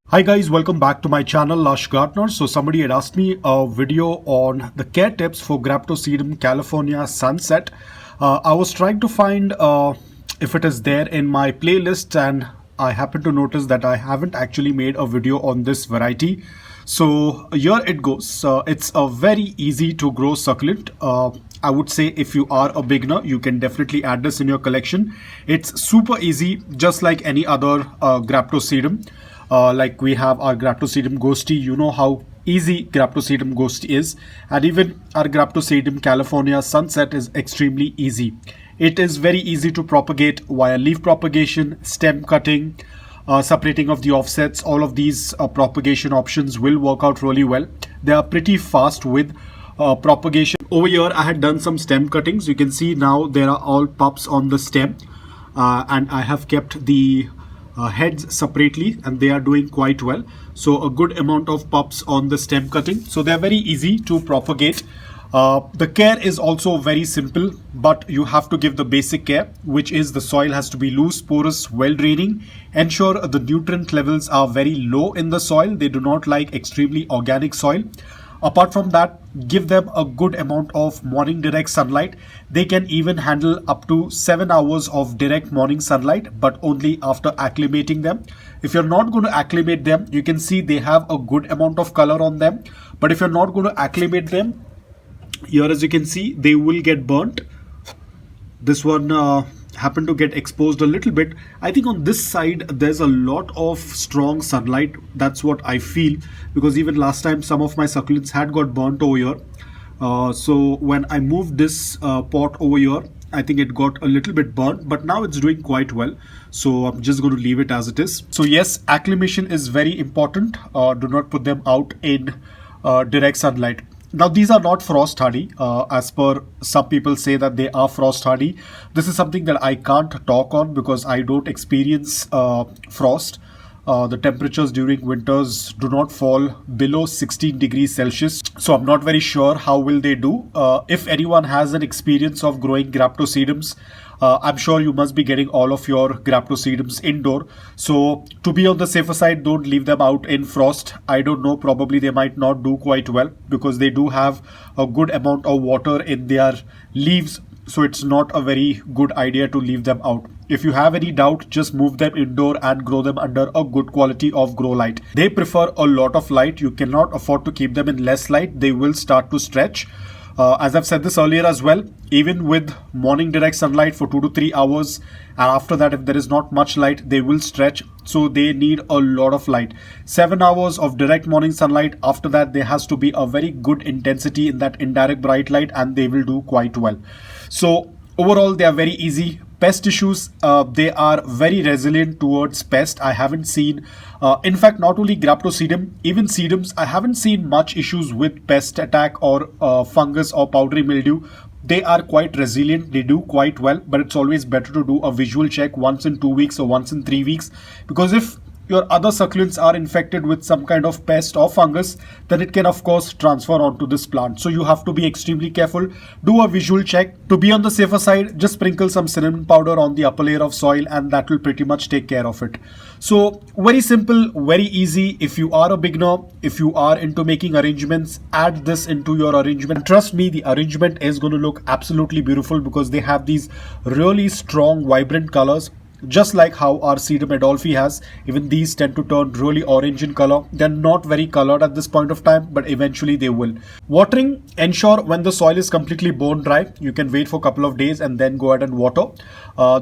Hi guys, welcome back to my channel Lush Gardener. So somebody had asked me a video on the care tips for Graptosedum California Sunset. I was trying to find if it is there in my playlist, and I happened to notice that I haven't actually made a video on this variety. So here it goes. It's a very easy to grow succulent. I would say if you are a beginner, you can definitely add this in your collection. It's super easy, just like any other Graptosedum. Like we have our Graptosedum ghosty, you know how easy Graptosedum ghosty is, and even our Graptosedum California Sunset is extremely easy. It is very easy to propagate via leaf propagation, stem cutting, separating of the offsets. All of these propagation options will work out really well. They are pretty fast with propagation. Over here I had done some stem cuttings. You can see now there are all pups on the stem, and I have kept the heads separately, and they are doing quite well. So a good amount of pups on the stem cutting, so they're very easy to propagate. The care is also very simple, but you have to give the basic care, which is the soil has to be loose, porous, well draining. Ensure the nutrient levels are very low in the soil. They do not like extremely organic soil. Apart from that, give them a good amount of morning direct sunlight. They can even handle up to 7 hours of direct morning sunlight, but only after acclimating them. If you're not going to acclimate them, you can see they have a good amount of color on them. But if you're not going to acclimate them, here as you can see, they will get burnt. This one happened to get exposed a little bit. I think on this side there's a lot of strong sunlight. That's what I feel, because even last time some of my succulents had got burnt over here. So when I moved this pot over here, I think it got a little bit burnt, but now it's doing quite well. So I'm just going to leave it as it is. So yes, acclimation is very important. Do not put them out in direct sunlight. Now these are not frost hardy, as per some people say that they are frost hardy. This is something that I can't talk on because I don't experience frost. The temperatures during winters do not fall below 16 degrees Celsius. So I'm not very sure how will they do. If anyone has an experience of growing Graptosedums, I'm sure you must be getting all of your Graptosedums indoor. So to be on the safer side, don't leave them out in frost. I don't know, probably they might not do quite well because they do have a good amount of water in their leaves. So it's not a very good idea to leave them out. If you have any doubt, just move them indoor and grow them under a good quality of grow light. They prefer a lot of light. You cannot afford to keep them in less light. They will start to stretch. As I've said this earlier as well, even with morning direct sunlight for 2 to 3 hours, and after that if there is not much light, they will stretch. So they need a lot of light. 7 hours of direct morning sunlight. After that there has to be a very good intensity in that indirect bright light, and they will do quite well. So overall they are very easy. Pest issues, they are very resilient towards pest. I haven't seen, in fact, not only Graptosedum, even sedums, I haven't seen much issues with pest attack or fungus or powdery mildew. They are quite resilient. They do quite well, but it's always better to do a visual check once in 2 weeks or once in 3 weeks, because if your other succulents are infected with some kind of pest or fungus, then it can of course transfer onto this plant. So you have to be extremely careful. Do a visual check. To be on the safer side, just sprinkle some cinnamon powder on the upper layer of soil, and that will pretty much take care of it. So very simple, very easy. If you are a beginner, if you are into making arrangements, add this into your arrangement. Trust me, the arrangement is going to look absolutely beautiful because they have these really strong, vibrant colors. Just like how our Sedum Adolphi has, even these tend to turn really orange in color. They're not very colored at this point of time, but eventually they will. Watering, ensure when the soil is completely bone dry, you can wait for a couple of days and then go ahead and water.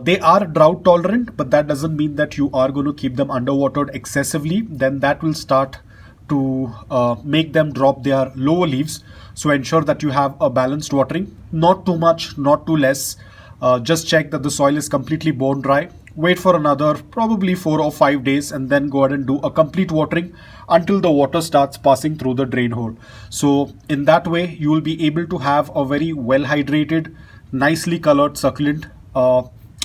They are drought tolerant, but that doesn't mean that you are going to keep them underwatered excessively. Then that will start to make them drop their lower leaves. So ensure that you have a balanced watering, not too much, not too less. Just check that the soil is completely bone dry. Wait for another probably 4 or 5 days and then go ahead and do a complete watering until the water starts passing through the drain hole. So in that way you will be able to have a very well hydrated, nicely colored succulent.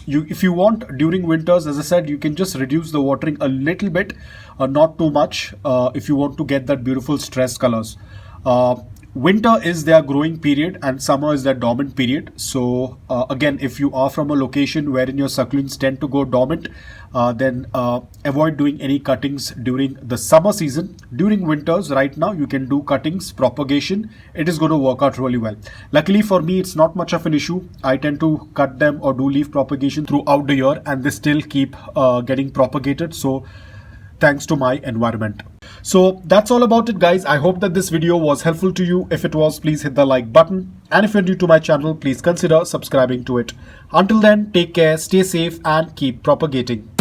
If you want during winters, as I said, you can just reduce the watering a little bit, not too much, if you want to get that beautiful stress colors. winter is their growing period and summer is their dormant period. So again, if you are from a location wherein your succulents tend to go dormant, then avoid doing any cuttings during the summer season. During winters, right now, you can do cuttings, propagation. It is going to work out really well. Luckily for me, it's not much of an issue. I tend to cut them or do leaf propagation throughout the year, and they still keep getting propagated. So thanks to my environment. So that's all about it, guys. I hope that this video was helpful to you. If it was, please hit the like button. And if you're new to my channel, please consider subscribing to it. Until then, take care, stay safe, and keep propagating.